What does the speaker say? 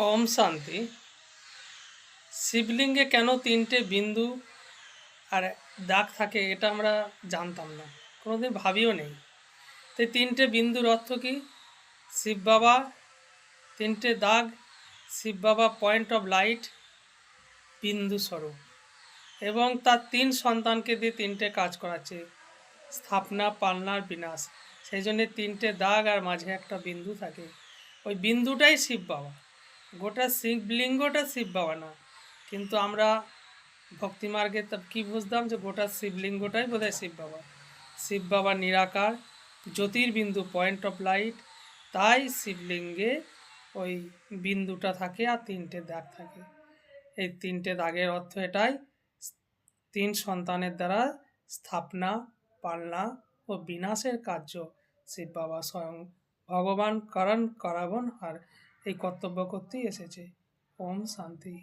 ওম শান্তি। শিবলিঙ্গে কেন তিনটে বিন্দু আর দাগ থাকে এটা আমরা জানতাম না, কোনোদিন ভাবিও নেই। তো এই তিনটে বিন্দুর অর্থ কি? শিব বাবা তিনটে দাগ, শিব বাবা পয়েন্ট অফ লাইট, বিন্দু স্বরূপ, এবং তার তিন সন্তানকে দিয়ে তিনটে কাজ করাচ্ছে, স্থাপনা, পালনার, বিনাশ। সেই জন্যে তিনটে দাগ আর মাঝে একটা বিন্দু থাকে। ওই বিন্দুটাই শিব বাবা, গোটা শিবলিঙ্গটা শিব বাবা না। কিন্তু আমরা ভক্তিমার্গে তা কী বুঝতাম যে গোটা শিবলিঙ্গটাই বোধহয় শিব বাবা। শিব বাবা নিরাকার, জ্যোতির্বিন্দু, পয়েন্ট অফ লাইট, তাই শিবলিঙ্গে ওই বিন্দুটা থাকে আর তিনটে দাগ থাকে। এই তিনটে দাগের অর্থ এটাই, তিন সন্তানের দ্বারা স্থাপনা, পালনা ও বিনাশের কার্য শিব বাবা স্বয়ং ভগবান করাবন আর এই কর্তব্য করতেই এসেছে। ওম শান্তি।